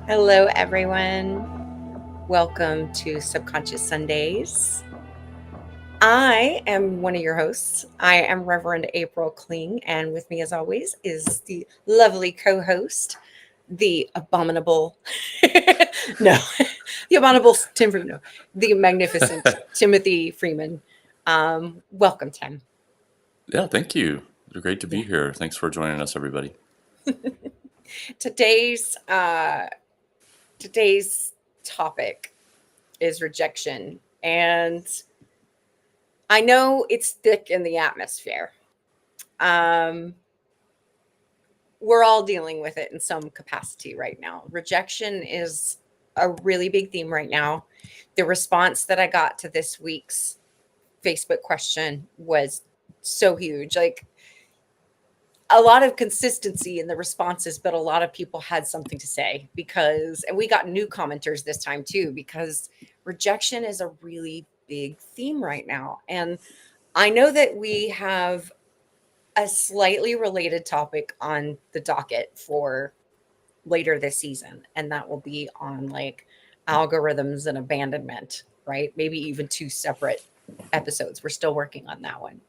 Hello, everyone. Welcome to Subconscious Sundays. I am one of your hosts. I am Reverend April Kling, and with me, as always, is the lovely co host, the abominable, no, the abominable Tim Freeman, no, the magnificent Timothy Freeman. Welcome, Tim. Yeah, thank you. It's great to Yeah. be here. Thanks for joining us, everybody. Today's today's topic is rejection, and I know it's thick in the atmosphere. Um, we're all dealing with it in some capacity right now. Rejection is a really big theme right now. The response that I got to this week's Facebook question was so huge. Like a lot of consistency in the responses, but a lot of people had something to say because, and we got new commenters this time too, because rejection is a really big theme right now. And I know that we have a slightly related topic on the docket for later this season, and that will be on like algorithms and abandonment, right? Maybe even two separate episodes. We're still working on that one.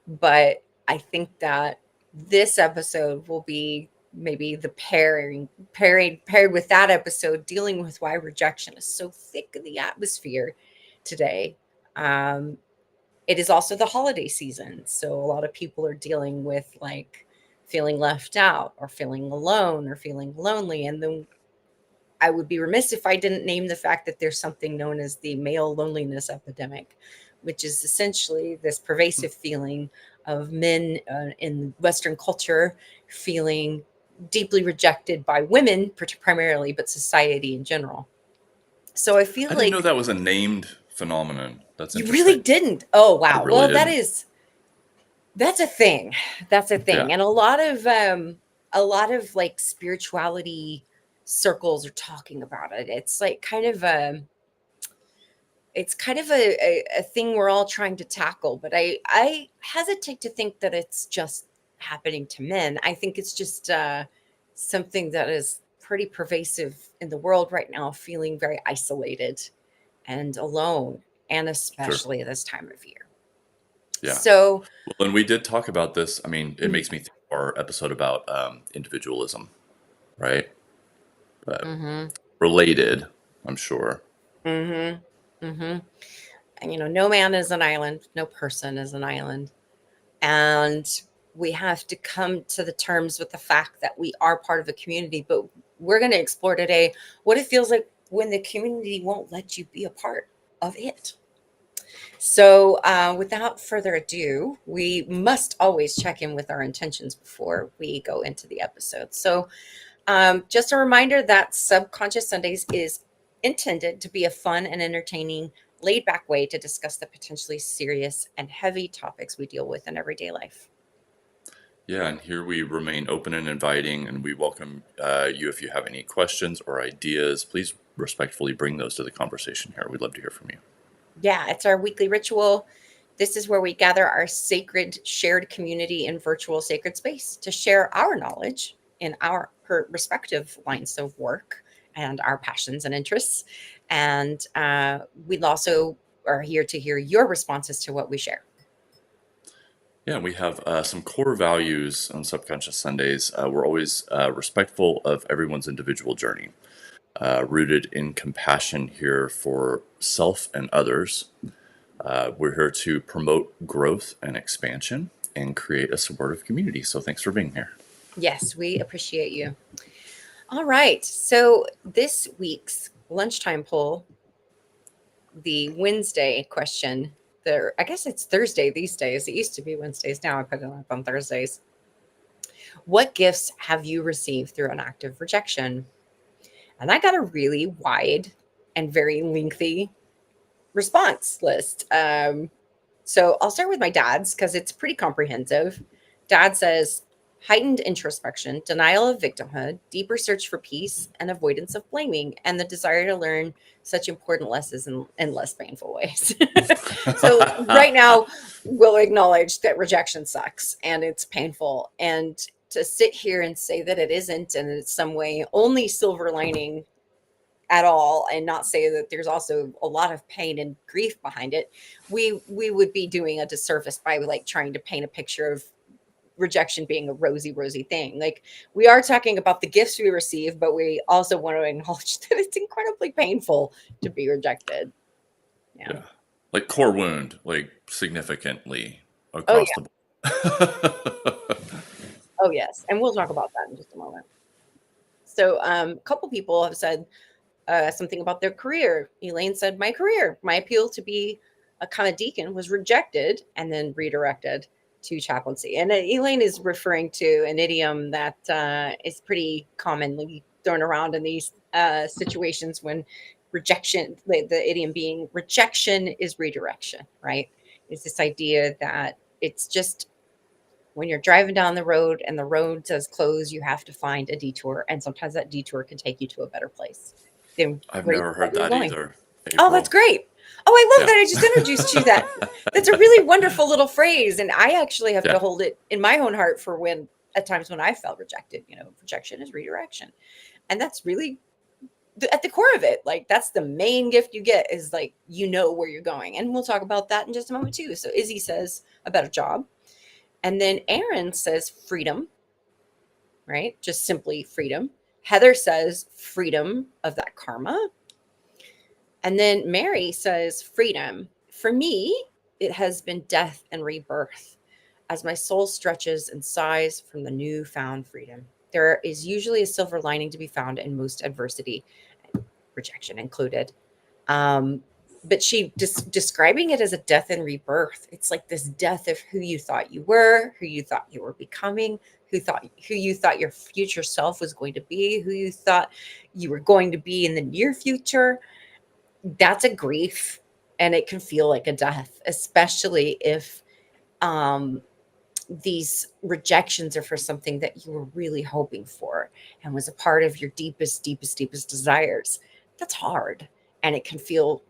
But I think that this episode will be maybe the paired with that episode, dealing with why rejection is so thick in the atmosphere today. Um, it is also the holiday season. So a lot of people are dealing with like feeling left out or feeling alone or feeling lonely. And then I would be remiss if I didn't name the fact that there's something known as the male loneliness epidemic, which is essentially this pervasive feeling of men in Western culture feeling deeply rejected by women, primarily, but society in general. So I feel I didn't know like that was a named phenomenon. That's you really interesting. didn't. Oh, I wow. really Well, didn't. that's a thing. That's a Yeah, thing. And a lot of like spirituality circles are talking about it. It's kind of a thing we're all trying to tackle, but I hesitate to think that it's just happening to men. I think it's just something that is pretty pervasive in the world right now, feeling very isolated and alone, and sure. especially this time of year. Yeah. So, Well, and we did talk about this. I mean, it mm, makes me think of our episode about individualism, right? But mhm, related, I'm sure. mhm, mhm. And no man is an island, no person is an island. And we have to come to the terms with the fact that we are part of a community. But we're going to explore today what it feels like when the community won't let you be a part of it. So, without further ado, we must always check in with our intentions before we go into the episode. So, just a reminder that Subconscious Sundays is intended to be a fun and entertaining, laid back way to discuss the potentially serious and heavy topics we deal with in everyday life. Yeah, and here we remain open and inviting, and we welcome you if you have any questions or ideas. Please respectfully bring those to the conversation here. We'd love to hear from you. Yeah, it's our weekly ritual. This is where we gather our sacred shared community in virtual sacred space to share our knowledge in our respective lines of work and our passions and interests. And we also are here to hear your responses to what we share. Yeah, we have some core values on Subconscious Sundays. We're always respectful of everyone's individual journey, rooted in compassion here for self and others. We're here to promote growth and expansion and create a supportive community. So thanks for being here. Yes, we appreciate you. All right. So this week's lunchtime poll, the Wednesday question, there, I guess it's Thursday these days. It used to be Wednesdays. Now I put it up on Thursdays. What gifts have you received through an act of rejection? And I got a really wide and very lengthy response list. So I'll start with my dad's because it's pretty comprehensive. Dad says heightened introspection, denial of victimhood, deeper search for peace, and avoidance of blaming, and the desire to learn such important lessons in less painful ways. So right now, we'll acknowledge that rejection sucks and it's painful. And to sit here and say that it isn't, and it's some way only silver lining at all, and not say that there's also a lot of pain and grief behind it, we would be doing a disservice by like trying to paint a picture of rejection being a rosy thing. Like, we are talking about the gifts we receive, but we also want to acknowledge that it's incredibly painful to be rejected. Yeah. Like core wound, like significantly Oh across yeah. the board. Oh yes, and we'll talk about that in just a moment. So a couple people have said something about their career. Elaine said, my career, my appeal to be a kind of deacon was rejected and then redirected to chaplaincy. And Elaine is referring to an idiom that is pretty commonly thrown around in these situations when rejection, the idiom being rejection is redirection, right? It's this idea that it's just when you're driving down the road and the road says close, you have to find a detour. And sometimes that detour can take you to a better place than I've where you never thought heard you were that going. either, Oh, that's April. great. Oh, I love Yeah. that. I just introduced you that. That's a really wonderful little phrase. And I actually have to Yeah. hold it in my own heart for when at times when I felt rejected. Rejection is redirection. And that's really at the core of it. Like, that's the main gift you get, is like, where you're going. And we'll talk about that in just a moment too. So Izzy says a better job. And then Aaron says freedom, right? Just simply freedom. Heather says freedom of that karma. And then Mary says freedom. For me, it has been death and rebirth as my soul stretches and sighs from the newfound freedom. There is usually a silver lining to be found in most adversity, rejection included. But she describing it as a death and rebirth. It's like this death of who you thought you were, who you thought you were becoming, who you thought your future self was going to be, who you thought you were going to be in the near future. That's a grief, and it can feel like a death, especially if um these rejections are for something that you were really hoping for and was a part of your deepest desires. That's hard. And it can feel,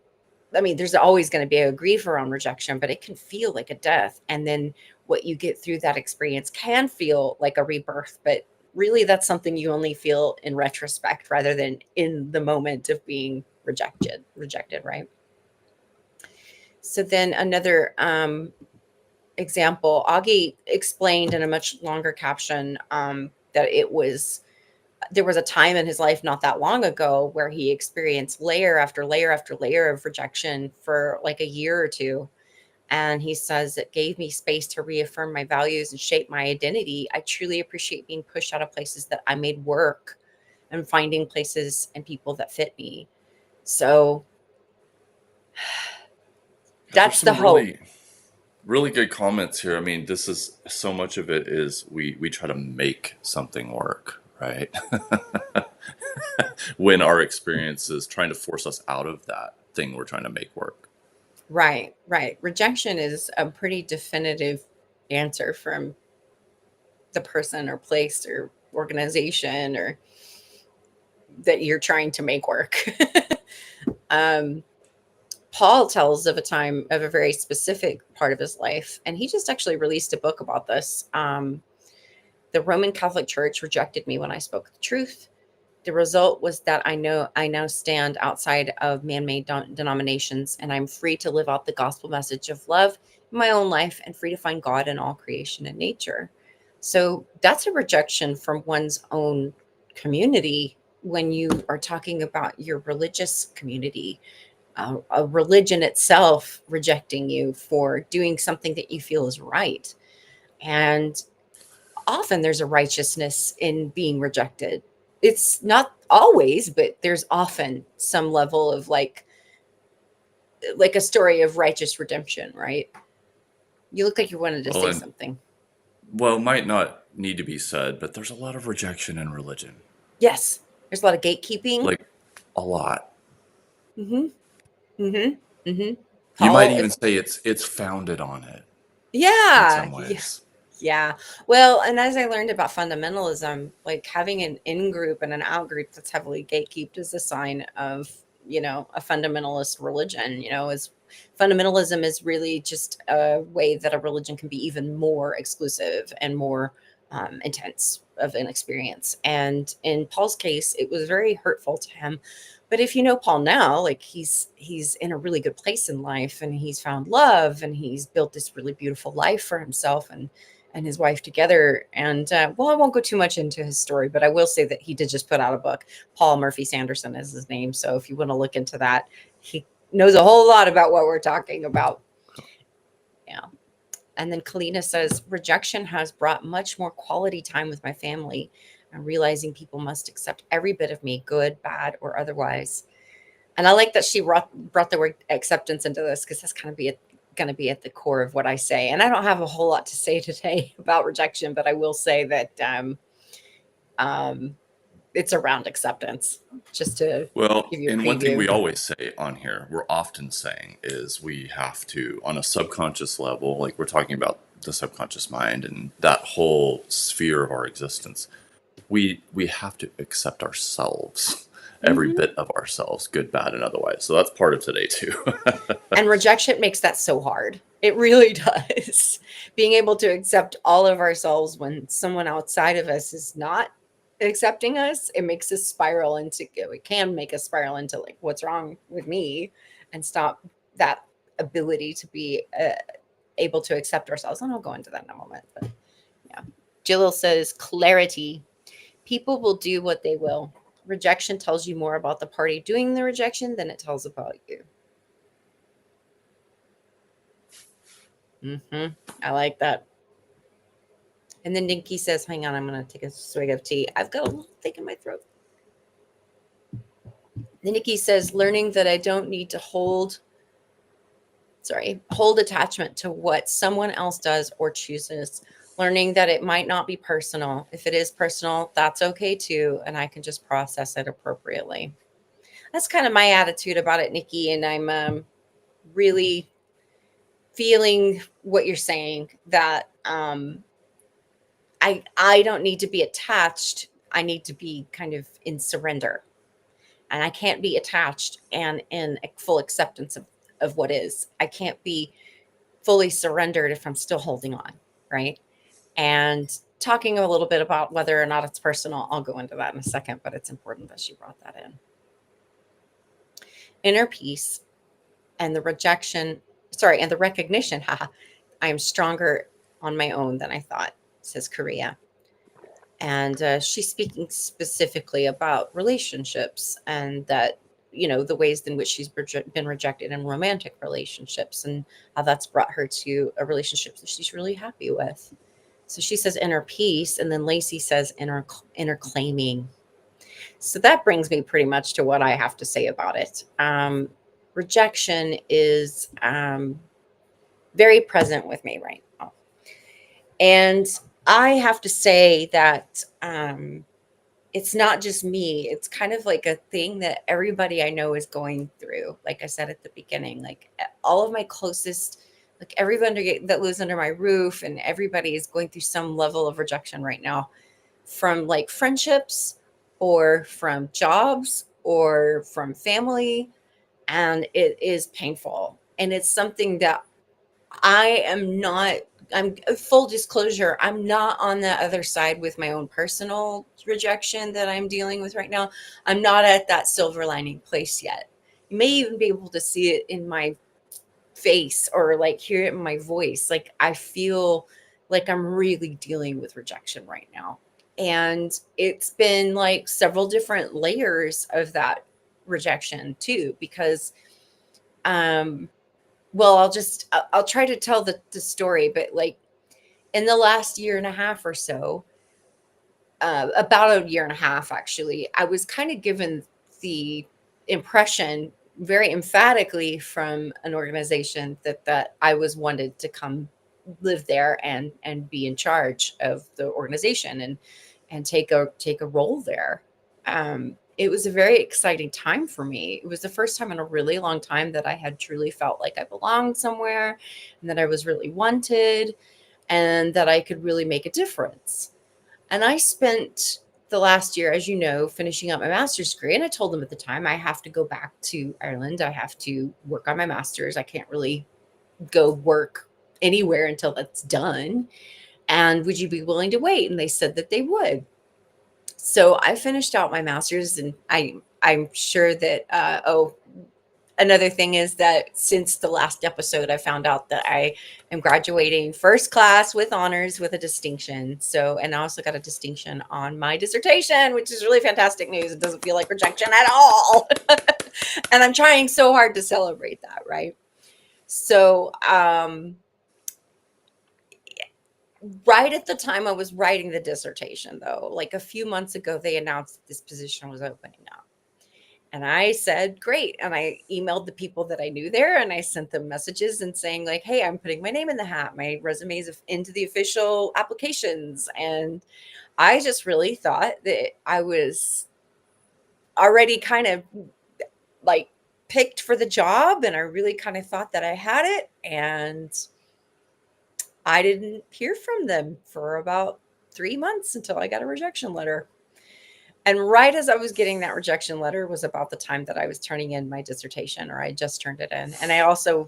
I mean, there's always going to be a grief around rejection, but it can feel like a death. And then what you get through that experience can feel like a rebirth, but really that's something you only feel in retrospect rather than in the moment of being rejected, right? So then another example, Augie explained in a much longer caption that there was a time in his life not that long ago where he experienced layer after layer after layer of rejection for like a year or two. And he says it gave me space to reaffirm my values and shape my identity. I truly appreciate being pushed out of places that I made work and finding places and people that fit me. So Yeah, there's that's the some hope. really good comments here. I mean, this is so much of it is we try to make something work, right? When our experience is trying to force us out of that thing we're trying to make work. Right. Rejection is a pretty definitive answer from the person or place or organization or that you're trying to make work. um, Paul tells of a time of a very specific part of his life, and he just actually released a book about this. The Roman Catholic Church rejected me when I spoke the truth. The result was that I now stand outside of man-made denominations, and I'm free to live out the gospel message of love in my own life and free to find God in all creation and nature. So that's a rejection from one's own community when you are talking about your religious community, a religion itself rejecting you for doing something that you feel is right. And often there's a righteousness in being rejected. It's not always, but there's often some level of like a story of righteous redemption, right? You look like you wanted to Well, say and something. well, it might not need to be said, but there's a lot of rejection in religion. Yes, there's a lot of gatekeeping. Like a lot. Mm-hmm. Mm-hmm. Mm-hmm. You might Paul, even say it's founded on it in yeah, some yeah, ways. yeah. Well, and as I learned about fundamentalism, like having an in group and an out group that's heavily gatekept is a sign of, a fundamentalist religion. Is fundamentalism is really just a way that a religion can be even more exclusive and more intense of an experience. And in Paul's case, it was very hurtful to him. But if you know Paul now, like he's in a really good place in life, and he's found love, and he's built this really beautiful life for himself and his wife together. And well, I won't go too much into his story, but I will say that he did just put out a book. Paul Murphy Sanderson is his name. So if you want to look into that, he knows a whole lot about what we're talking about. Yeah. And then Kalina says, rejection has brought much more quality time with my family. I'm realizing people must accept every bit of me, good, bad, or otherwise. And I like that she brought the word acceptance into this, because that's kind of going to be at the core of what I say. And I don't have a whole lot to say today about rejection, but I will say that it's around acceptance, just to Well, give you a and one thing we preview. always say on here, we're often saying, is we have to, on a subconscious level, like we're talking about the subconscious mind and that whole sphere of our existence, we have to accept ourselves, every Mhm. bit of ourselves, good, bad, and otherwise. So that's part of today too. And rejection makes that so hard. It really does. Being able to accept all of ourselves when someone outside of us is not accepting us, it makes us spiral into, it can make us spiral into like, what's wrong with me, and stop that ability to be able to accept ourselves. And I'll go into that in a moment. But yeah. Jill says, clarity. People will do what they will. Rejection tells you more about the party doing the rejection than it tells about you. I like that. And then Dinky says, hang on, I'm going to take a swig of tea. I've got a little thing in my throat. Then Nikki says, learning that I don't need to hold attachment to what someone else does or chooses. Learning that it might not be personal. If it is personal, that's okay too. And I can just process it appropriately. That's kind of my attitude about it, Nikki. And I'm really feeling what you're saying, that I don't need to be attached. I need to be kind of in surrender. And I can't be attached and in full acceptance of what is. I can't be fully surrendered if I'm still holding on, right? And talking a little bit about whether or not it's personal, I'll go into that in a second, but it's important that she brought that in. Inner peace and the and the recognition, haha, I am stronger on my own than I thought, says Korea. And she's speaking specifically about relationships, and that, the ways in which she's been rejected in romantic relationships, and how that's brought her to a relationship that she's really happy with. So she says inner peace, and then Lacey says inner claiming. So that brings me pretty much to what I have to say about it. Rejection is very present with me right now. And I have to say that it's not just me. It's kind of like a thing that everybody I know is going through. Like I said at the beginning, like all of my closest, like everybody that lives under my roof, and everybody is going through some level of rejection right now, from like friendships or from jobs or from family. And it is painful. And it's something that I'm full disclosure, I'm not on the other side with my own personal rejection that I'm dealing with right now. I'm not at that silver lining place yet. You may even be able to see it in my face, or like hear it in my voice. Like I feel like I'm really dealing with rejection right now. And it's been like several different layers of that rejection too, because well, I'll try to tell the story, but like in the last year and a half or so, about a year and a half actually, I was kind of given the impression very emphatically from an organization that I was wanted to come live there and be in charge of the organization, and take a role there. It was a very exciting time for me. It was the first time in a really long time that I had truly felt like I belonged somewhere, and that I was really wanted, and that I could really make a difference. And I spent the last year, as you know, finishing up my master's degree. And I told them at the time, I have to go back to Ireland. I have to work on my master's. I can't really go work anywhere until that's done. And would you be willing to wait? And they said that they would. So I finished out my master's, and I'm sure that another thing is that since the last episode, I found out that I am graduating first class with honors with a distinction. So, and I also got a distinction on my dissertation, which is really fantastic news. It doesn't feel like rejection at all. And I'm trying so hard to celebrate that, right? So, right at the time I was writing the dissertation, though, like a few months ago, they announced that this position was opening up. And I said, great. And I emailed the people that I knew there, and I sent them messages and saying, like, hey, I'm putting my name in the hat. My resume is into the official applications. And I just really thought that I was already kind of like picked for the job. And I really kind of thought that I had it. And I didn't hear from them for about 3 months until I got a rejection letter. And right as I was getting that rejection letter was about the time that I was turning in my dissertation, or I just turned it in. And I also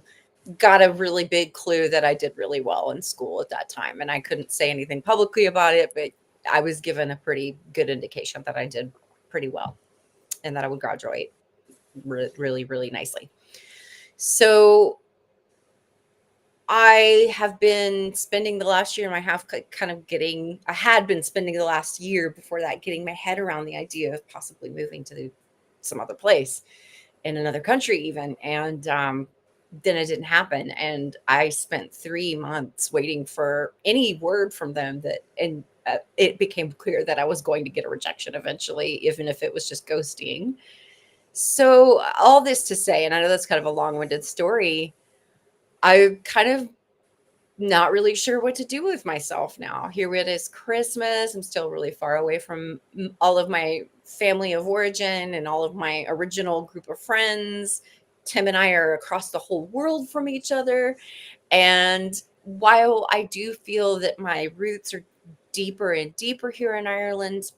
got a really big clue that I did really well in school at that time. And I couldn't say anything publicly about it, but I was given a pretty good indication that I did pretty well and that I would graduate really, really nicely. So I have been spending the last year and a half I had been spending the last year before that getting my head around the idea of possibly moving to some other place in another country even. And then it didn't happen. And I spent 3 months waiting for any word from them and it became clear that I was going to get a rejection eventually, even if it was just ghosting. So all this to say, and I know that's kind of a long-winded story, I kind of not really sure what to do with myself now. Here it is Christmas. I'm still really far away from all of my family of origin and all of my original group of friends. Tim and I are across the whole world from each other. And while I do feel that my roots are deeper and deeper here in Ireland,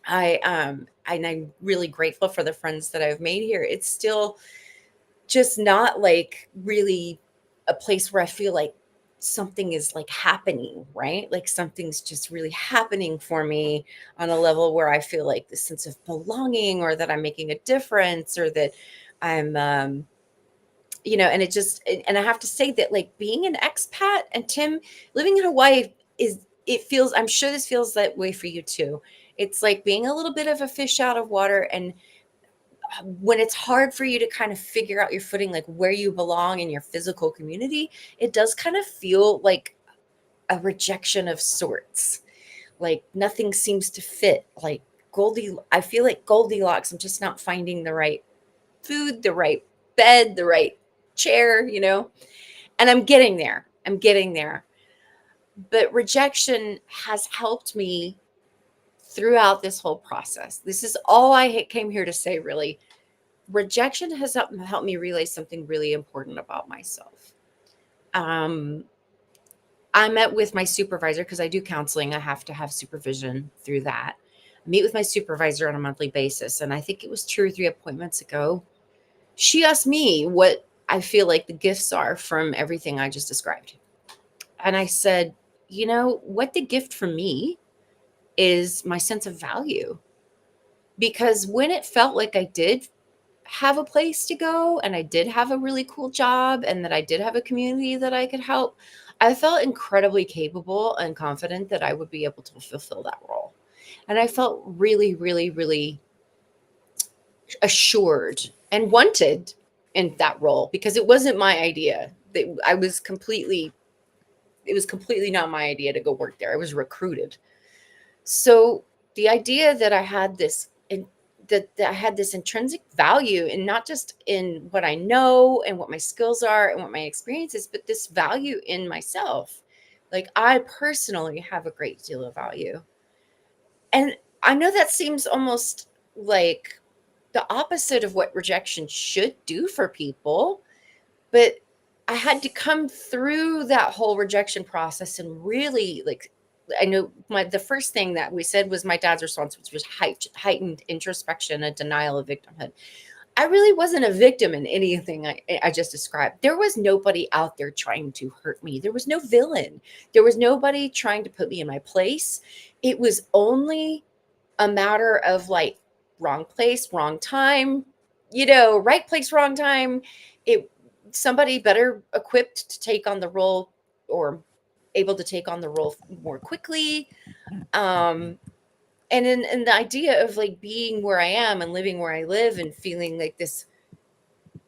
and I'm really grateful for the friends that I've made here. It's still just not like really a place where I feel like something is like happening, right? Like something's just really happening for me on a level where I feel like the sense of belonging, or that I'm making a difference, or that I'm, and and I have to say that like being an expat, and Tim living in Hawaii I'm sure this feels that way for you too. It's like being a little bit of a fish out of water. And when it's hard for you to kind of figure out your footing, like where you belong in your physical community, it does kind of feel like a rejection of sorts. Like nothing seems to fit. Like I feel like Goldilocks. I'm just not finding the right food, the right bed, the right chair, and I'm getting there. But rejection has helped me throughout this whole process. This is all I came here to say, really. Rejection has helped me realize something really important about myself. I met with my supervisor because I do counseling. I have to have supervision through that. I meet with my supervisor on a monthly basis. And I think it was 2 or 3 appointments ago. She asked me what I feel like the gifts are from everything I just described. And I said, what the gift for me is my sense of value. Because when it felt like I did have a place to go, and I did have a really cool job, and that I did have a community that I could help, I felt incredibly capable and confident that I would be able to fulfill that role. And I felt really, really, really assured and wanted in that role, because it wasn't my idea. It was completely not my idea to go work there. I was recruited. So the idea that I had that I had this intrinsic value, and not just in what I know and what my skills are and what my experience is, but this value in myself. Like I personally have a great deal of value. And I know that seems almost like the opposite of what rejection should do for people, but I had to come through that whole rejection process and really I know the first thing that we said was my dad's response, which was heightened introspection and denial of victimhood. I really wasn't a victim in anything I just described. There was nobody out there trying to hurt me. There was no villain. There was nobody trying to put me in my place. It was only a matter of like wrong place, wrong time, right place, wrong time. It Somebody better equipped to take on the role or able to take on the role more quickly. Um, and in the idea of like being where I am and living where I live and feeling like this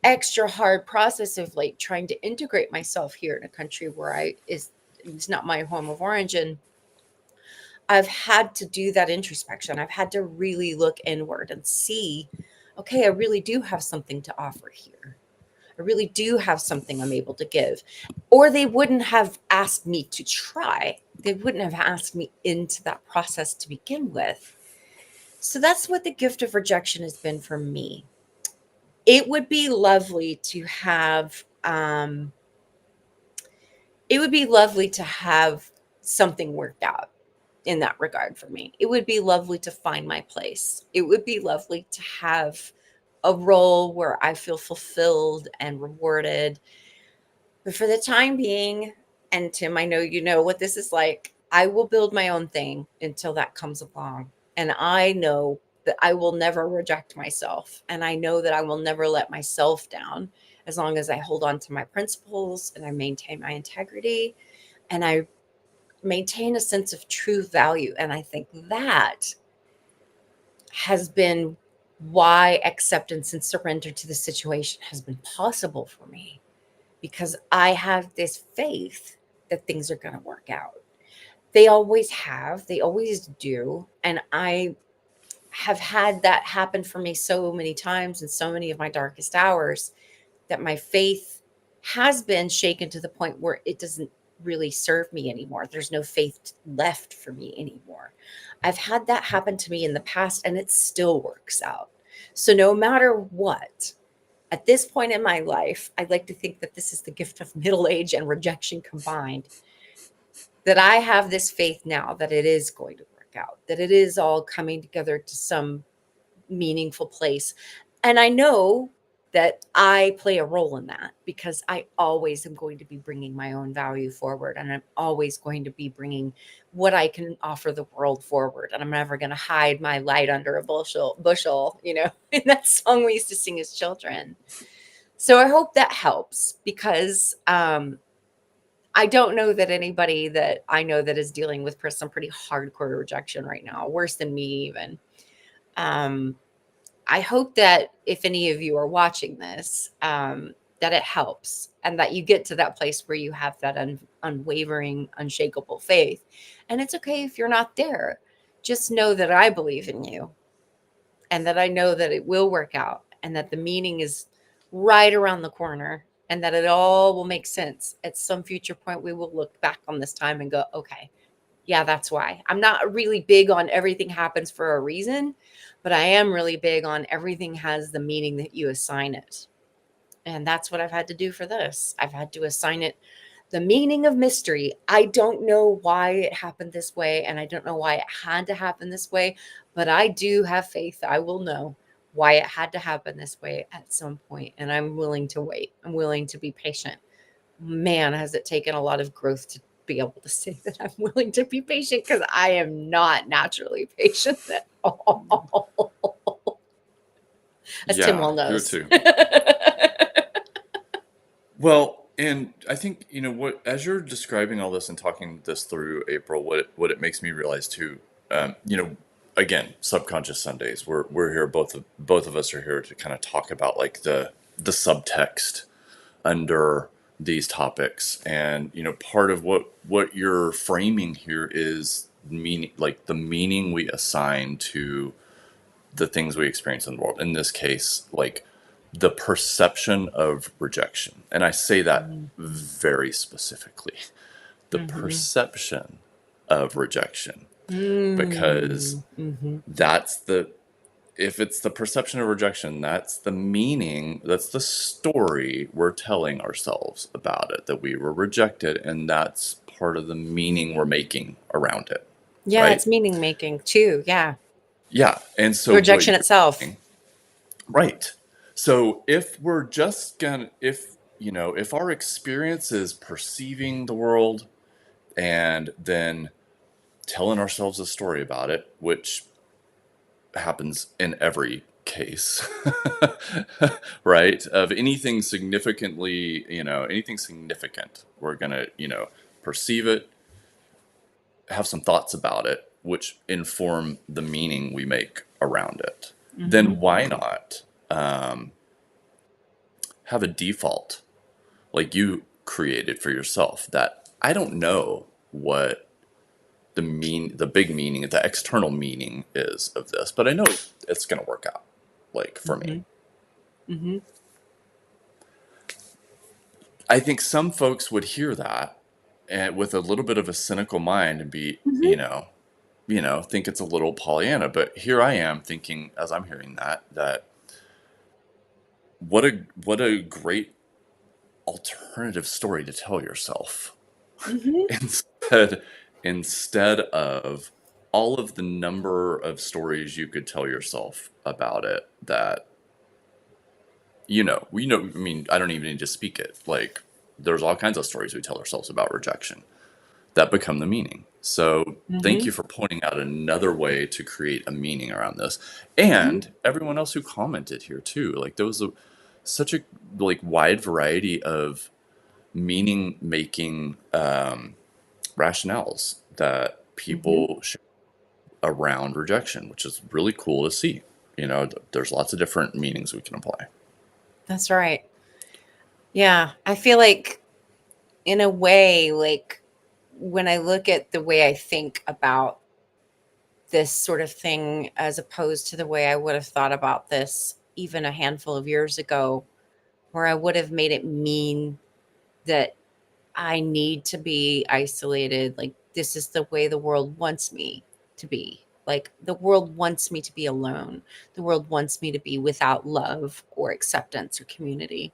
extra hard process of like trying to integrate myself here in a country where it's not my home of origin. I've had to do that introspection. I've had to really look inward and see, okay, I really do have something to offer here. I really do have something I'm able to give. Or they wouldn't have asked me to try. They wouldn't have asked me into that process to begin with. So that's what the gift of rejection has been for me. It would be lovely to have something worked out in that regard for me. It would be lovely to find my place. It would be lovely to have a role where I feel fulfilled and rewarded. But for the time being, and Tim, I know you know what this is like, I will build my own thing until that comes along. And I know that I will never reject myself. And I know that I will never let myself down as long as I hold on to my principles and I maintain my integrity and I maintain a sense of true value. And I think that has been why acceptance and surrender to the situation has been possible for me, because I have this faith that things are going to work out. They always have, they always do. And I have had that happen for me so many times in so many of my darkest hours that my faith has been shaken to the point where it doesn't really serve me anymore. There's no faith left for me anymore. I've had that happen to me in the past and it still works out. So no matter what, at this point in my life, I'd like to think that this is the gift of middle age and rejection combined, that I have this faith now that it is going to work out, that it is all coming together to some meaningful place. And I know that I play a role in that because I always am going to be bringing my own value forward. And I'm always going to be bringing what I can offer the world forward. And I'm never going to hide my light under a bushel, in that song we used to sing as children. So I hope that helps because I don't know that anybody that I know that is dealing with some pretty hardcore rejection right now, worse than me even. I hope that if any of you are watching this, that it helps and that you get to that place where you have that unwavering, unshakable faith. And it's okay if you're not there. Just know that I believe in you and that I know that it will work out and that the meaning is right around the corner and that it all will make sense. At some future point, we will look back on this time and go, okay, yeah, that's why. I'm not really big on everything happens for a reason, but I am really big on everything has the meaning that you assign it. And that's what I've had to do for this. I've had to assign it the meaning of mystery. I don't know why it happened this way, and I don't know why it had to happen this way, but I do have faith. I will know why it had to happen this way at some point, and I'm willing to wait. I'm willing to be patient. Man, has it taken a lot of growth to be able to say that I'm willing to be patient because I am not naturally patient at all. As Tim Yeah, well here knows. too. Well, and I think, what, as you're describing all this and talking this through, April, what it makes me realize too, again, subconscious Sundays. We're here, both of us are here to kind of talk about like the subtext under these topics, and part of what you're framing here is meaning, like the meaning we assign to the things we experience in the world. In this case, like the perception of rejection. And I say that very specifically. The perception of rejection. Because that's if it's the perception of rejection, that's the meaning, that's the story we're telling ourselves about it, that we were rejected, and that's part of the meaning we're making around it. Yeah, Right? it's meaning making too. Yeah. Yeah. And The so what rejection you're itself. saying, right. So if we're just gonna, if, if our experience is perceiving the world and then telling ourselves a story about it, which happens in every case, right? Of anything significantly, anything significant, we're gonna, perceive it, have some thoughts about it, which inform the meaning we make around it. Mm-hmm. Then why not have a default like you created for yourself that I don't know what the big meaning, the external meaning is of this, but I know it's going to work out, like for me. Mm-hmm. Mm-hmm. I think some folks would hear that and with a little bit of a cynical mind and be, Mm-hmm. think it's a little Pollyanna. But here I am thinking, as I'm hearing that what a great alternative story to tell yourself Mm-hmm. instead instead of all of the number of stories you could tell yourself about it that I mean, I don't even need to speak it. Like, there's all kinds of stories we tell ourselves about rejection that become the meaning. So thank Mm-hmm. you for pointing out another way to create a meaning around this. Mm-hmm. And everyone else who commented here too. Like, there was such a like wide variety of meaning making rationales that Mm-hmm. people share around rejection, which is really cool to see. There's lots of different meanings we can apply. That's right. Yeah. I feel like, in a way, like when I look at the way I think about this sort of thing, as opposed to the way I would have thought about this even a handful of years ago, where I would have made it mean that I need to be isolated. Like, this is the way the world wants me to be. Like, the world wants me to be alone. The world wants me to be without love or acceptance or community.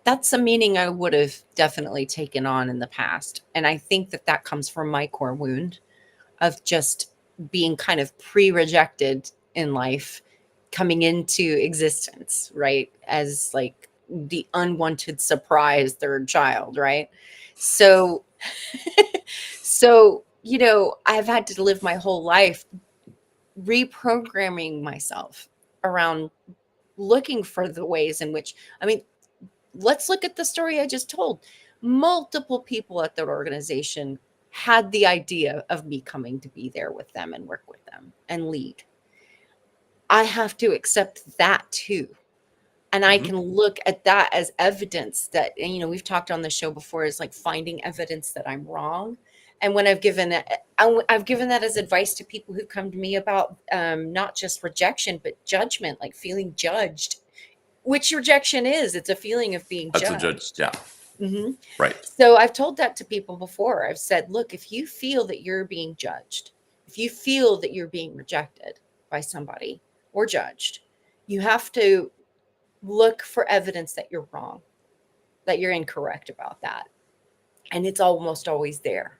That's a meaning I would have definitely taken on in the past. And I think that that comes from my core wound of just being kind of pre-rejected in life, coming into existence, right? As like the unwanted surprise third child, right? So so, I've had to live my whole life reprogramming myself around looking for the ways in which, I mean, let's look at the story I just told. Multiple people at that organization had the idea of me coming to be there with them and work with them and lead. I have to accept that too. And I Hmm. can look at that as evidence that, and, we've talked on the show before, is like finding evidence that I'm wrong. And when I've given it, I've given that as advice to people who come to me about not just rejection, but judgment, like feeling judged, which rejection is. It's a feeling of being That's a judge. judged. Yeah. Hmm. Right. So I've told that to people before. I've said, look, if you feel that you're being judged, if you feel that you're being rejected by somebody or judged, you have to look for evidence that you're wrong, that you're incorrect about that. And it's almost always there.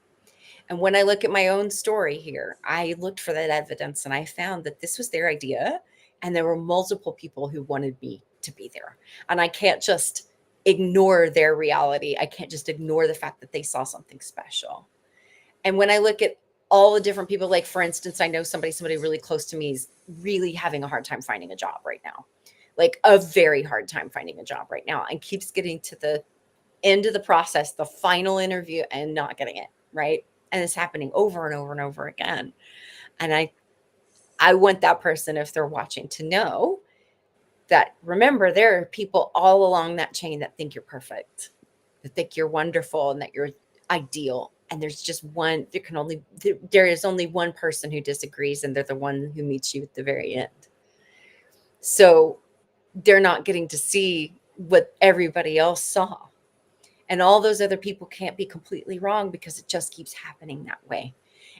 And when I look at my own story here, I looked for that evidence and I found that this was their idea. And there were multiple people who wanted me to be there. And I can't just ignore their reality. I can't just ignore the fact that they saw something special. And when I look at all the different people, like for instance, I know somebody really close to me is really having a hard time finding a job right now, like a very hard time finding a job right now, and keeps getting to the end of the process, the final interview, and not getting it, right? And it's happening over and over and over again. And I want that person, if they're watching, to know that, remember, there are people all along that chain that think you're perfect, that think you're wonderful and that you're ideal. And there's just one, there is only one person who disagrees, and they're the one who meets you at the very end. So they're not getting to see what everybody else saw. And all those other people can't be completely wrong because it just keeps happening that way.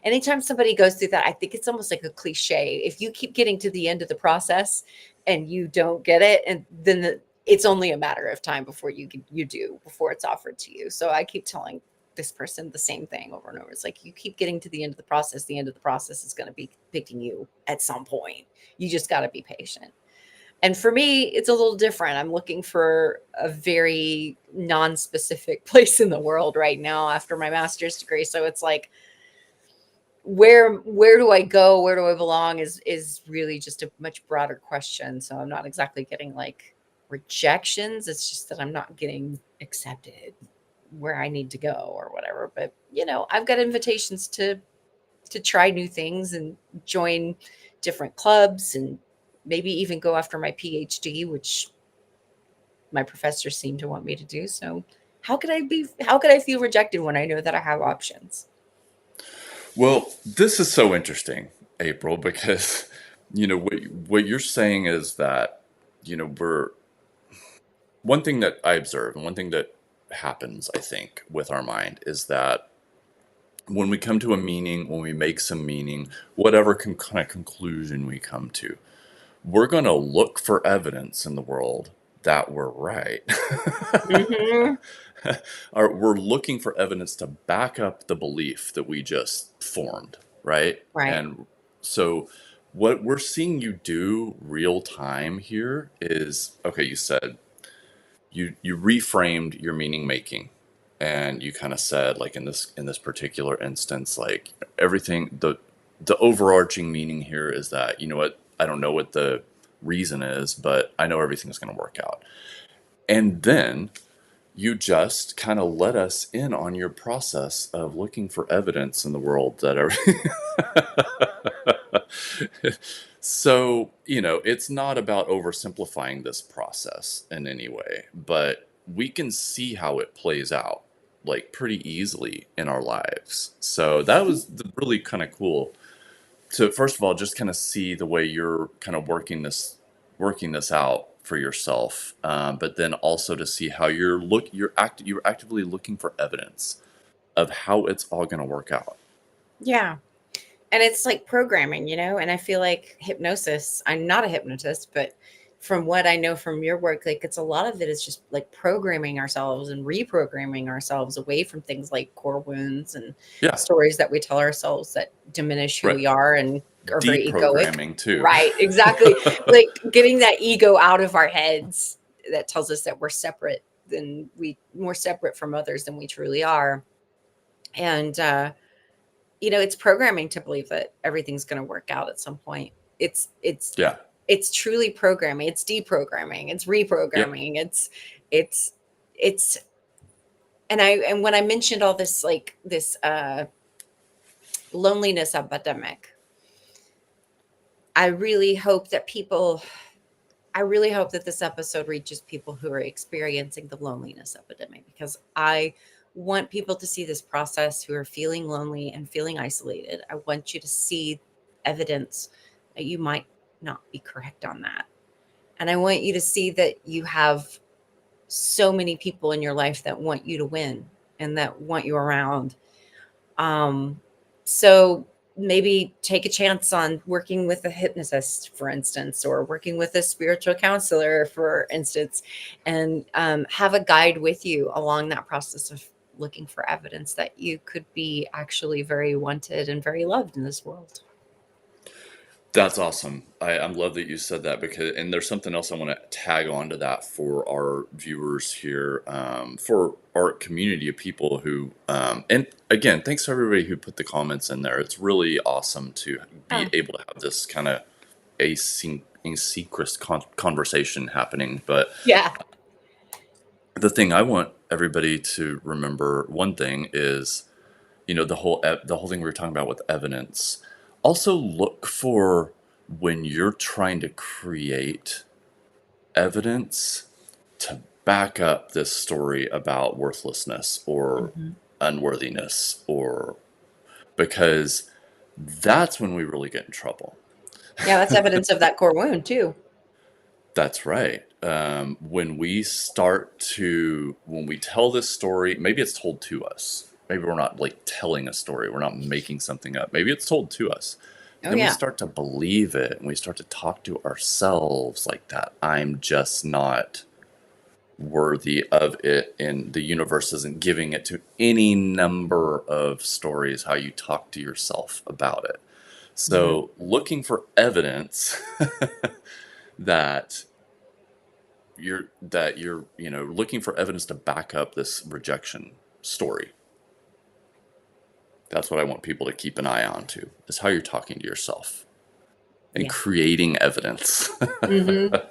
Anytime somebody goes through that, I think it's almost like a cliche. If you keep getting to the end of the process and you don't get it, and then it's only a matter of time before you do, before it's offered to you. So I keep telling this person the same thing over and over. It's like, you keep getting to the end of the process. The end of the process is going to be picking you at some point. You just got to be patient. And for me, it's a little different. I'm looking for a very non-specific place in the world right now after my master's degree. So it's like, where do I go? Where do I belong is really just a much broader question. So I'm not exactly getting like rejections. It's just that I'm not getting accepted where I need to go or whatever. But I've got invitations to try new things and join different clubs and maybe even go after my PhD, which my professors seem to want me to do. So how could I feel rejected when I know that I have options? Well, this is so interesting, April, because what you're saying is that we're one thing that I observe and one thing that happens, I think, with our mind is that when we come to a meaning, when we make some meaning, whatever kind of conclusion we come to, we're going to look for evidence in the world that we're right. Hmm. Or we're looking for evidence to back up the belief that we just formed, right? Right. And so what we're seeing you do real time here is, okay, you said you reframed your meaning making, and you kind of said, like, in this particular instance, like, everything, the overarching meaning here is that, you know what, I don't know what the reason is, but I know everything's going to work out. And then you just kind of let us in on your process of looking for evidence in the world that are so, it's not about oversimplifying this process in any way, but we can see how it plays out, like, pretty easily in our lives. So that was really kind of cool to, first of all, just kind of see the way you're kind of working this out for yourself, but then also to see how you're actively looking for evidence of how it's all going to work out. Yeah. And it's like programming, and I feel like hypnosis, I'm not a hypnotist, but from what I know from your work, like it's a lot of it is just like programming ourselves and reprogramming ourselves away from things like core wounds and Yeah, stories that we tell ourselves that diminish who right. we are and are very egoic. Deprogramming too. Right, exactly. Like getting that ego out of our heads that tells us that more separate from others than we truly are. And it's programming to believe that everything's going to work out at some point. It's it's Yeah. it's truly programming. It's deprogramming. It's Yep. reprogramming. It's it's and when I mentioned all this, like this loneliness epidemic, I really hope that people I really hope that this episode reaches people who are experiencing the loneliness epidemic, because I want people to see this process who are feeling lonely and feeling isolated. I want you to see evidence that you might not be correct on that. And I want you to see that you have so many people in your life that want you to win and that want you around. So maybe take a chance on working with a hypnotist, for instance, or working with a spiritual counselor, for instance, and have a guide with you along that process of looking for evidence that you could be actually very wanted and very loved in this world. That's awesome. I love that you said that, and there's something else I want to tag on to that for our viewers here, for our community of people who, and again, thanks to everybody who put the comments in there. It's really awesome to be Yeah. able to have this kind of asynchronous conversation happening. But Yeah. the thing I want everybody to remember, one thing is, the whole thing we were talking about with evidence. Also look for, when you're trying to create evidence to back up this story about worthlessness or Mhm. unworthiness, or because that's when we really get in trouble. Yeah, that's evidence of that core wound too. That's right. When we tell this story, maybe it's told to us. Maybe we're not, like, telling a story. We're not making something up. Maybe it's told to us. Oh Then we yeah. start to believe it, and we start to talk to ourselves like that. I'm just not worthy of it, and the universe isn't giving it to any number of stories how you talk to yourself about it. Mhm. So looking for evidence that you're looking for evidence to back up this rejection story. That's what I want people to keep an eye on too, is how you're talking to yourself and Yeah. creating evidence. Yeah.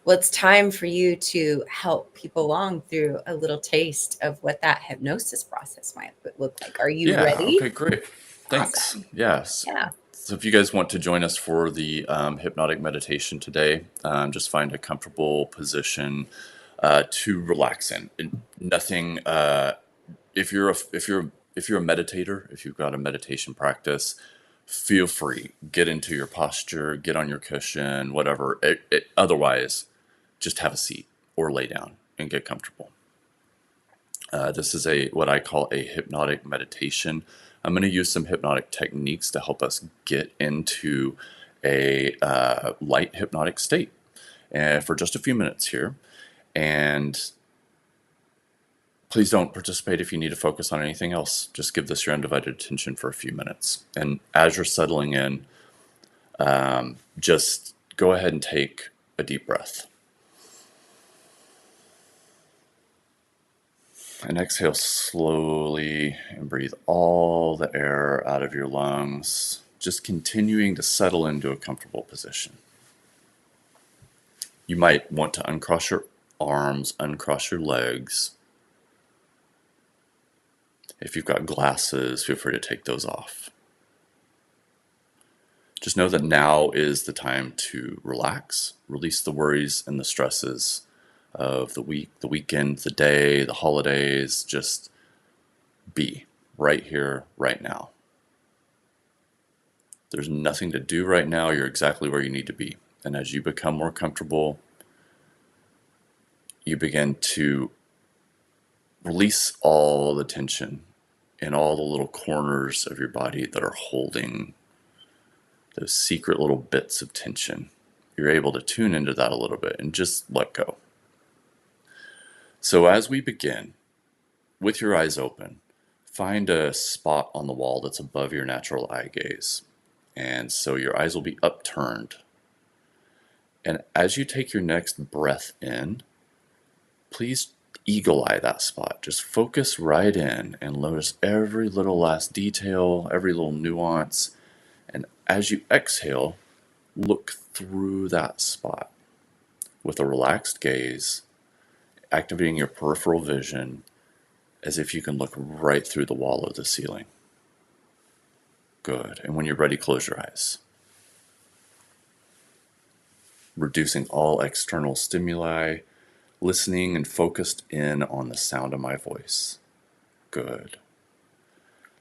Well, it's time for you to help people along through a little taste of what that hypnosis process might look like. Are you Yeah, ready? okay, great. Thanks. Awesome. Yes. Yeah. So if you guys want to join us for the hypnotic meditation today, just find a comfortable position to relax in. And nothing. If you're a meditator, if you've got a meditation practice, feel free. Get into your posture, get on your cushion, whatever. Otherwise, just have a seat or lay down and get comfortable. This is what I call a hypnotic meditation. I'm going to use some hypnotic techniques to help us get into a light hypnotic state for just a few minutes here. And please don't participate if you need to focus on anything else. Just give this your undivided attention for a few minutes. And as you're settling in, just go ahead and take a deep breath. And exhale slowly and breathe all the air out of your lungs, just continuing to settle into a comfortable position. You might want to uncross your arms, uncross your legs. If you've got glasses, feel free to take those off. Just know that now is the time to relax, release the worries and the stresses of the week, the weekend, the day, the holidays. Just be right here, right now. There's nothing to do right now. You're exactly where you need to be. And as you become more comfortable, you begin to release all the tension in all the little corners of your body that are holding those secret little bits of tension. You're able to tune into that a little bit and just let go. So as we begin, with your eyes open, find a spot on the wall that's above your natural eye gaze. And so your eyes will be upturned. And as you take your next breath in, please eagle eye that spot. Just focus right in and notice every little last detail, every little nuance. And as you exhale, look through that spot with a relaxed gaze, activating your peripheral vision as if you can look right through the wall or the ceiling. Good. And when you're ready, close your eyes. Reducing all external stimuli, listening and focused in on the sound of my voice. Good.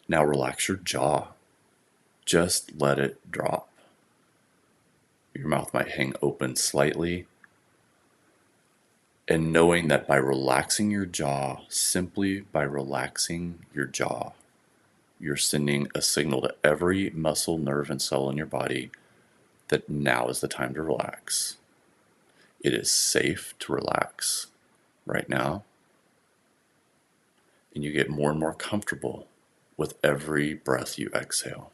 Now relax your jaw. Just let it drop. Your mouth might hang open slightly. And knowing that by relaxing your jaw, simply by relaxing your jaw, you're sending a signal to every muscle, nerve, and cell in your body that now is the time to relax. It is safe to relax right now. And you get more and more comfortable with every breath you exhale.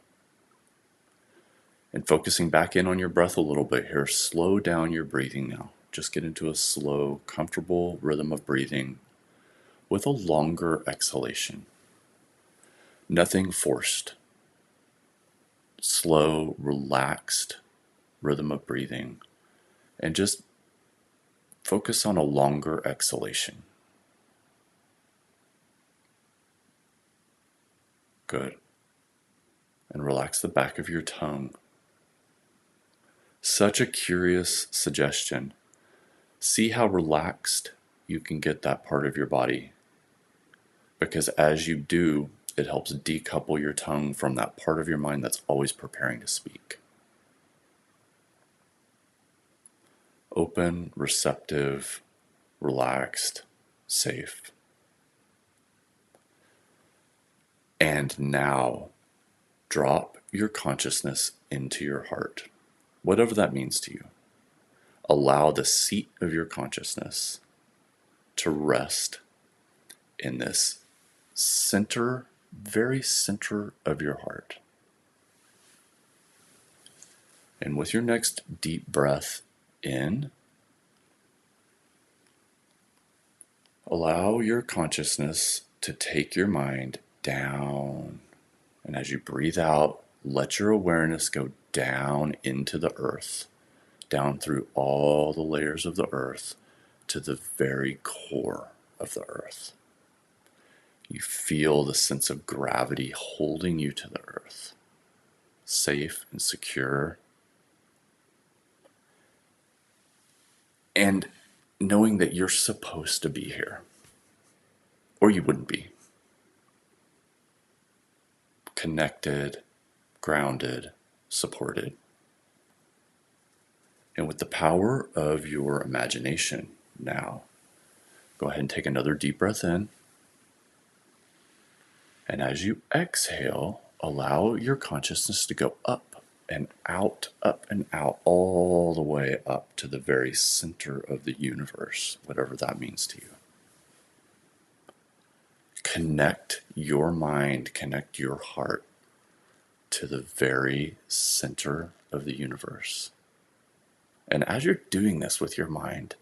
And focusing back in on your breath a little bit here, slow down your breathing now. Just get into a slow, comfortable rhythm of breathing with a longer exhalation. Nothing forced. Slow, relaxed rhythm of breathing. And just focus on a longer exhalation. Good. And relax the back of your tongue. Such a curious suggestion. See how relaxed you can get that part of your body. Because as you do, it helps decouple your tongue from that part of your mind that's always preparing to speak. Open, receptive, relaxed, safe. And now, drop your consciousness into your heart, whatever that means to you. Allow the seat of your consciousness to rest in this center, very center of your heart. And with your next deep breath in, Allow your consciousness to take your mind down. And as you breathe out, let your awareness go down into the earth, down through all the layers of the earth to the very core of the earth. You feel the sense of gravity holding you to the earth, safe and secure. And knowing that you're supposed to be here, or you wouldn't be. Connected, grounded, supported. And with the power of your imagination now, go ahead and take another deep breath in. And as you exhale, allow your consciousness to go up and out, all the way up to the very center of the universe, whatever that means to you. Connect your mind, connect your heart to the very center of the universe. And as you're doing this with your mind,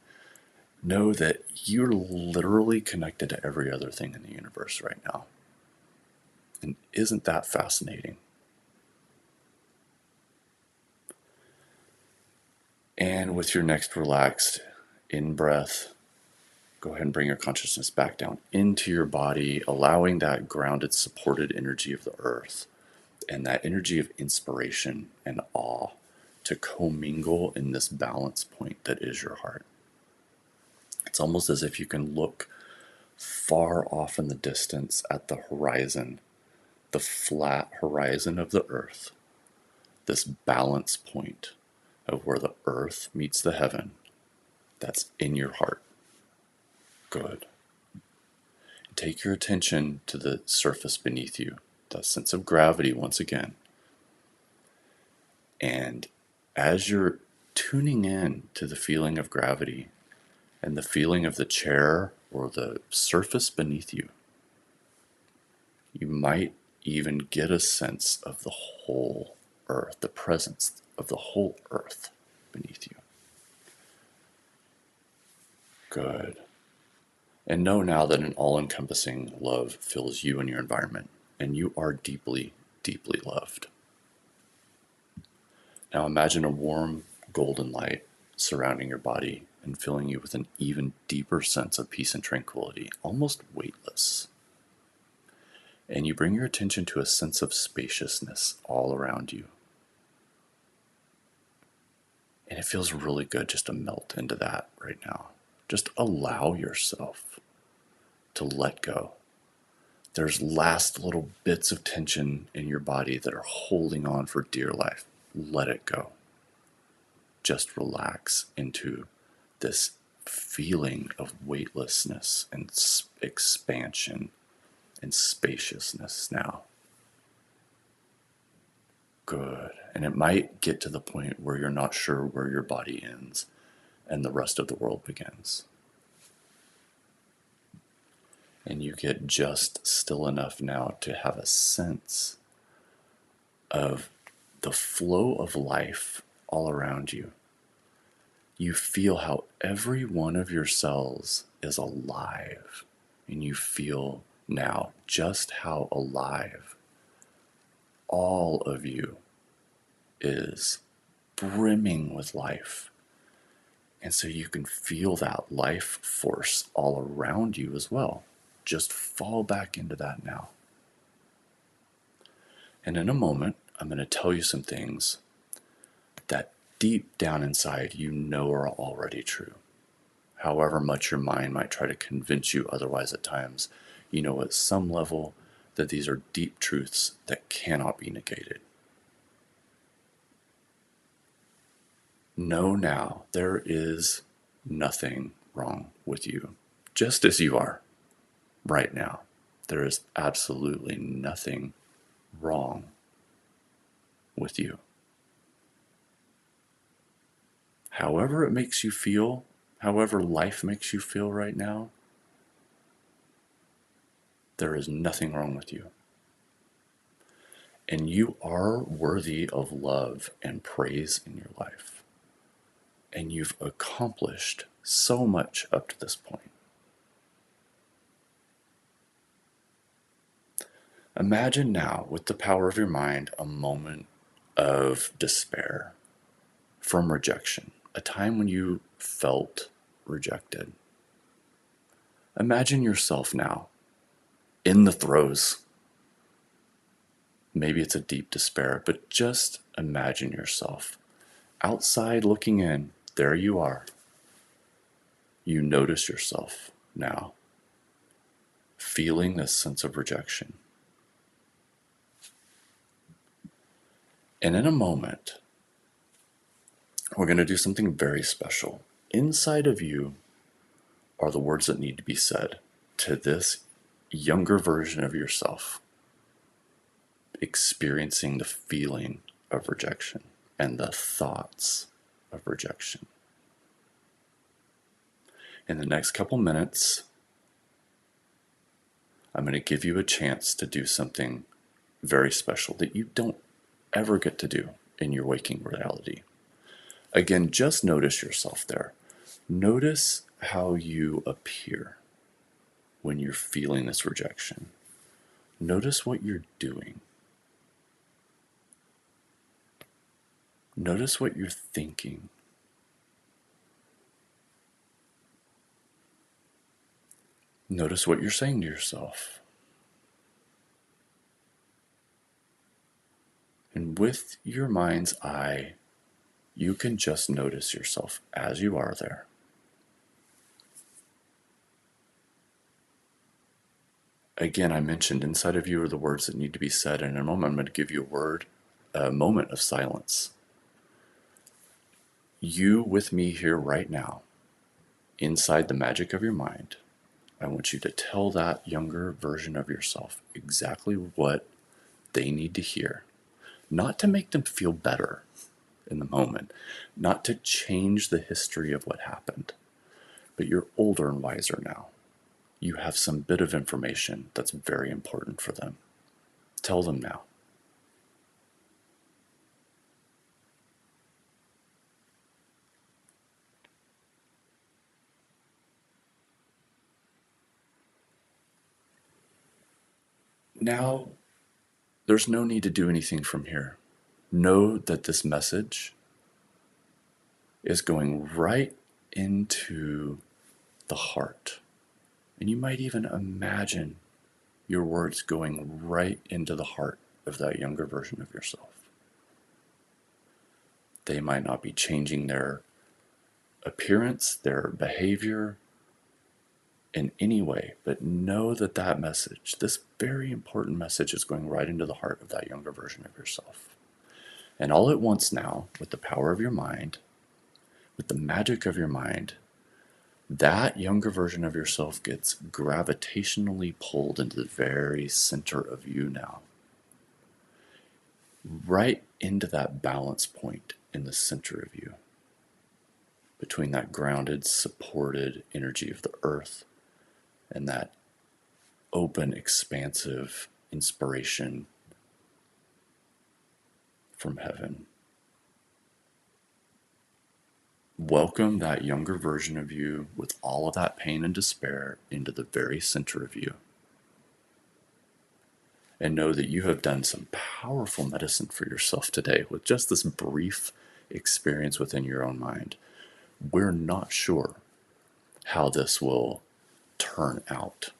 know that you're literally connected to every other thing in the universe right now. And isn't that fascinating? And with your next relaxed in-breath, go ahead and bring your consciousness back down into your body, allowing that grounded, supported energy of the earth and that energy of inspiration and awe to commingle in this balance point that is your heart. It's almost as if you can look far off in the distance at the horizon, the flat horizon of the earth, this balance point of where the earth meets the heaven, that's in your heart. Good. Take your attention to the surface beneath you, that sense of gravity once again. And as you're tuning in to the feeling of gravity and the feeling of the chair or the surface beneath you, you might even get a sense of the whole earth, the presence of the whole earth beneath you. Good. And know now that an all-encompassing love fills you and your environment, and you are deeply, deeply loved. Now imagine a warm, golden light surrounding your body and filling you with an even deeper sense of peace and tranquility, almost weightless. And you bring your attention to a sense of spaciousness all around you. And it feels really good just to melt into that right now. Just allow yourself to let go. There's last little bits of tension in your body that are holding on for dear life. Let it go. Just relax into this feeling of weightlessness and expansion and spaciousness now. Good. And it might get to the point where you're not sure where your body ends and the rest of the world begins. And you get just still enough now to have a sense of the flow of life all around you. You feel how every one of your cells is alive. And you feel now just how alive all of you is, brimming with life. And so you can feel that life force all around you as well. Just fall back into that now. And in a moment, I'm going to tell you some things that deep down inside you know are already true. However much your mind might try to convince you otherwise at times, you know at some level that these are deep truths that cannot be negated. Know now there is nothing wrong with you, just as you are right now. There is absolutely nothing wrong with you. However it makes you feel, however life makes you feel right now, there is nothing wrong with you. And you are worthy of love and praise in your life. And you've accomplished so much up to this point. Imagine now, with the power of your mind, a moment of despair from rejection, a time when you felt rejected. Imagine yourself now in the throes. Maybe it's a deep despair, but just imagine yourself outside looking in. There you are. You notice yourself now, feeling this sense of rejection. And in a moment, we're going to do something very special. Inside of you are the words that need to be said to this younger version of yourself, experiencing the feeling of rejection and the thoughts of rejection. In the next couple minutes, I'm going to give you a chance to do something very special that you don't ever get to do in your waking reality. Again, just notice yourself there. Notice how you appear when you're feeling this rejection. Notice what you're doing. Notice what you're thinking. Notice what you're saying to yourself. And with your mind's eye, you can just notice yourself as you are there. Again, I mentioned inside of you are the words that need to be said. And in a moment, I'm going to give you a moment of silence. You with me here right now, inside the magic of your mind, I want you to tell that younger version of yourself exactly what they need to hear. Not to make them feel better in the moment, not to change the history of what happened, but you're older and wiser now. You have some bit of information that's very important for them. Tell them now. Now, there's no need to do anything from here. Know that this message is going right into the heart. And you might even imagine your words going right into the heart of that younger version of yourself. They might not be changing their appearance, their behavior in any way, but know that that message, this very important message, is going right into the heart of that younger version of yourself. And all at once now, with the power of your mind, with the magic of your mind, that younger version of yourself gets gravitationally pulled into the very center of you now. Right into that balance point in the center of you. Between that grounded, supported energy of the earth and that open, expansive inspiration from heaven. Welcome that younger version of you with all of that pain and despair into the very center of you. And know that you have done some powerful medicine for yourself today with just this brief experience within your own mind. We're not sure how this will turn out.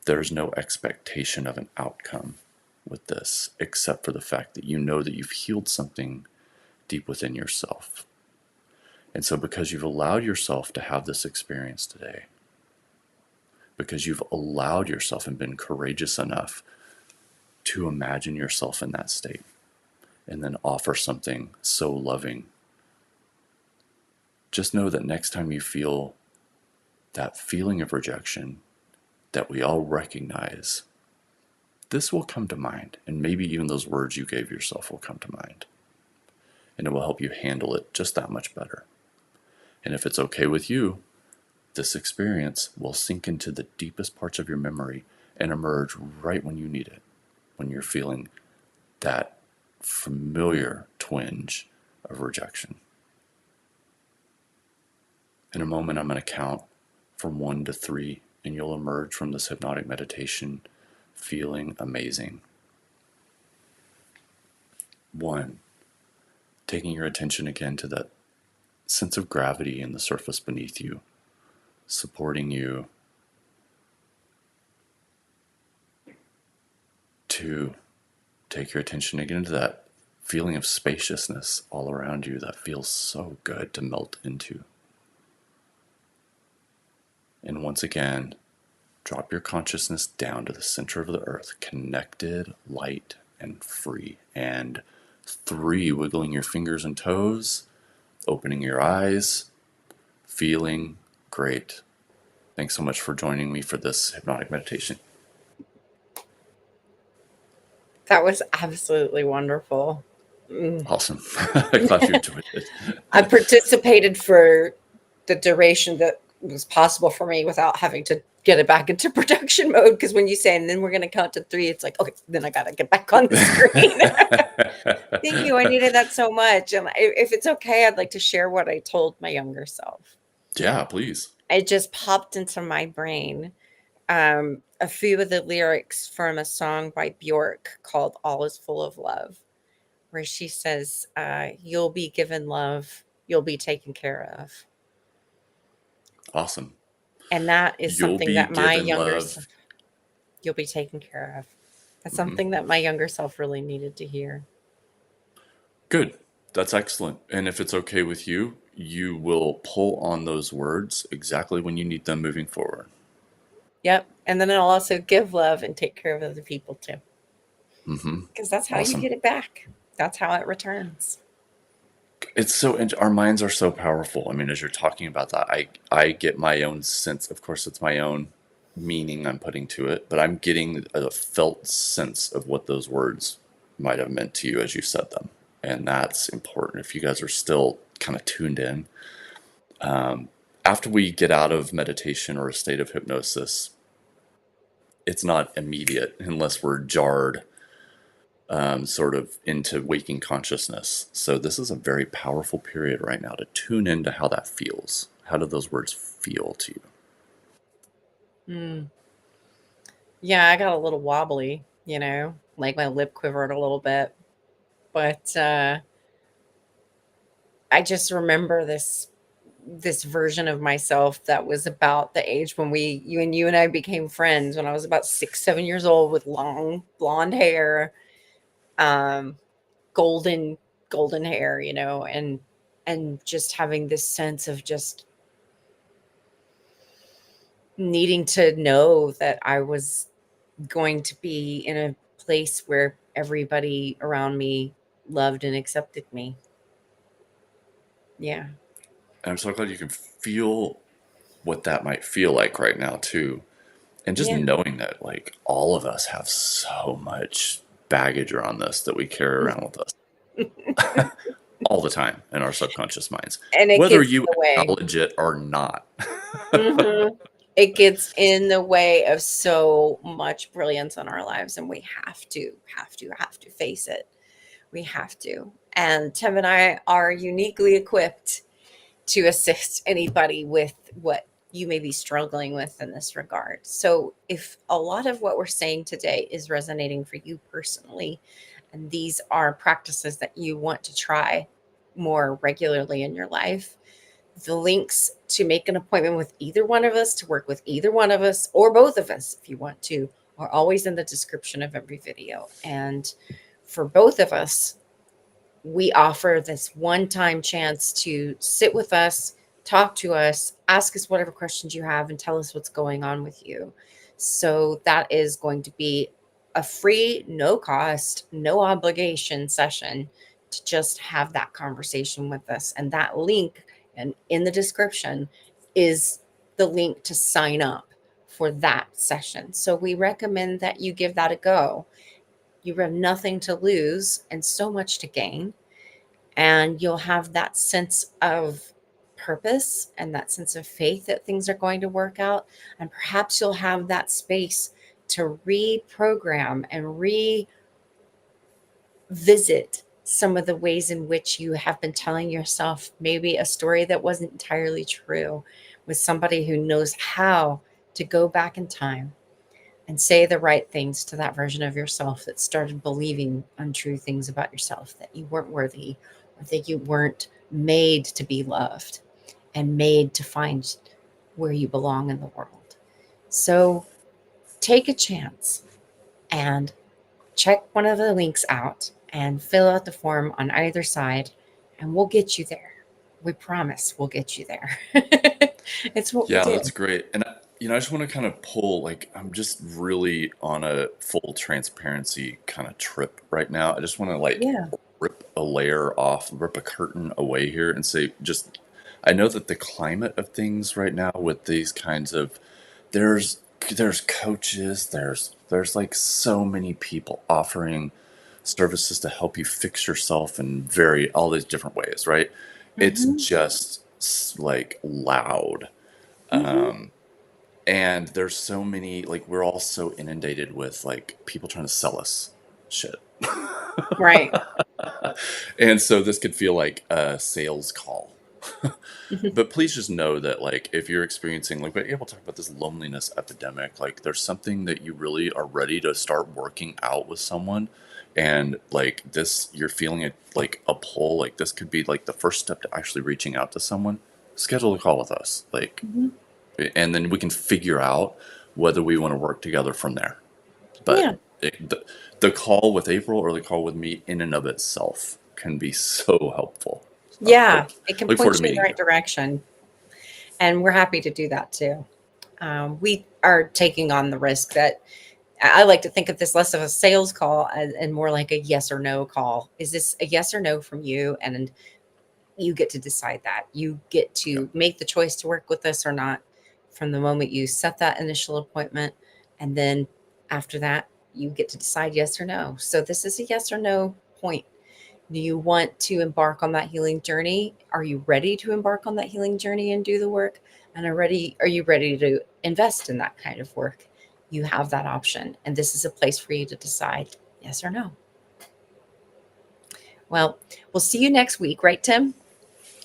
There's no expectation of an outcome with this, except for the fact that you know that you've healed something deep within yourself. And so because you've allowed yourself to have this experience today, because you've allowed yourself and been courageous enough to imagine yourself in that state and then offer something so loving, just know that next time you feel that feeling of rejection that we all recognize, this will come to mind, and maybe even those words you gave yourself will come to mind, and it will help you handle it just that much better. And if it's okay with you, this experience will sink into the deepest parts of your memory and emerge right when you need it, when you're feeling that familiar twinge of rejection. In a moment, I'm going to count from 1 to 3, and you'll emerge from this hypnotic meditation feeling amazing. 1, taking your attention again to that sense of gravity in the surface beneath you, supporting you. 2, take your attention again to that feeling of spaciousness all around you that feels so good to melt into. And once again, drop your consciousness down to the center of the earth, connected, light, and free. And 3, wiggling your fingers and toes, opening your eyes, feeling great. Thanks so much for joining me for this hypnotic meditation. That was absolutely wonderful. Awesome. I'm glad you enjoyed it. I participated for the duration that was possible for me without having to get it back into production mode. Because when you say, and then we're going to count to 3, it's like, okay, then I got to get back on the screen. Thank you. I needed that so much. And if it's okay, I'd like to share what I told my younger self. Yeah, please. It just popped into my brain. A few of the lyrics from a song by Bjork called All Is Full of Love, where she says, you'll be given love, you'll be taken care of. Awesome. And that is You'll something be that my given younger love. self, you'll be taken care of. That's something that my younger self really needed to hear. Good. That's excellent. And if it's okay with you, you will pull on those words exactly when you need them moving forward. Yep. And then it'll also give love and take care of other people too. Because that's how Awesome. you get it back. That's how it returns. It's so, and our minds are so powerful. I mean, as you're talking about that, I get my own sense. Of course, it's my own meaning I'm putting to it, but I'm getting a felt sense of what those words might have meant to you as you said them. And that's important. If you guys are still kind of tuned in, after we get out of meditation or a state of hypnosis, it's not immediate unless we're jarred sort of into waking consciousness. So this is a very powerful period right now to tune into how that feels. How do those words feel to you? Yeah, I got a little wobbly, like my lip quivered a little bit. But I just remember this version of myself that was about the age when you and I became friends, when I was about 6, 7 years old, with long blonde hair, golden hair, and just having this sense of just needing to know that I was going to be in a place where everybody around me loved and accepted me. Yeah. And I'm so glad you can feel what that might feel like right now too. And just knowing that like all of us have so much baggage around this that we carry around with us all the time in our subconscious minds, And it whether gets in you the way. acknowledge it or not. It gets in the way of so much brilliance in our lives, and we have to face it. We have to. And Tim and I are uniquely equipped to assist anybody with what you may be struggling with in this regard. So if a lot of what we're saying today is resonating for you personally, and these are practices that you want to try more regularly in your life, the links to make an appointment with either one of us, to work with either one of us, or both of us if you want to, are always in the description of every video. And for both of us, we offer this one-time chance to sit with us, talk to us, ask us whatever questions you have, and tell us what's going on with you. So that is going to be a free, no cost, no obligation session to just have that conversation with us. And that link and in the description is the link to sign up for that session. So we recommend that you give that a go. You have nothing to lose and so much to gain. And you'll have that sense of purpose and that sense of faith that things are going to work out. And perhaps you'll have that space to reprogram and revisit some of the ways in which you have been telling yourself maybe a story that wasn't entirely true, with somebody who knows how to go back in time, and say the right things to that version of yourself that started believing untrue things about yourself, that you weren't worthy, or that you weren't made to be loved and made to find where you belong in the world. So take a chance and check one of the links out and fill out the form on either side, and we'll get you there. We promise we'll get you there. It's what we Yeah, do. that's great. And I just want to kind of pull, like, I'm just really on a full transparency kind of trip right now. I just want to like Yeah. rip a layer off, rip a curtain away here and say, just, I know that the climate of things right now with these kinds of, there's there's coaches, there's like so many people offering services to help you fix yourself in very all these different ways, right? It's Hmm. just like loud. Hmm. And there's so many, like, we're all so inundated with like people trying to sell us shit. Right. And so this could feel like a sales call. Mhm. But please just know that, like, if you're experiencing, like, we're able to talk about this loneliness epidemic, like, there's something that you really are ready to start working out with someone. And, like, this, you're feeling it, like, a pull, like, this could be, like, the first step to actually reaching out to someone. Schedule a call with us. Like, Mhm. and then we can figure out whether we want to work together from there. But Yeah. the call with April or the call with me in and of itself can be so helpful. So Yeah. It can look forward point to you in the meeting you. right direction. And we're happy to do that too. We are taking on the risk that I like to think of this less of a sales call and more like a yes or no call. Is this a yes or no from you? And you get to decide that. You get Yeah. to make the choice to work with us or not from the moment you set that initial appointment. And then after that, you get to decide yes or no. So this is a yes or no point. Do you want to embark on that healing journey? Are you ready to embark on that healing journey and do the work? And are you ready to invest in that kind of work? You have that option. And this is a place for you to decide yes or no. Well, we'll see you next week, right, Tim?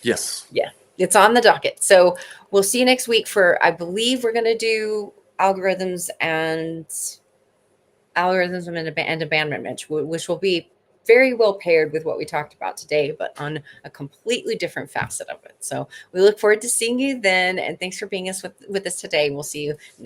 Yes. Yeah, it's on the docket. So we'll see you next week for, I believe we're going to do algorithms and abandonment, which will be very well paired with what we talked about today, but on a completely different facet of it. So we look forward to seeing you then. And thanks for being with us today. We'll see you next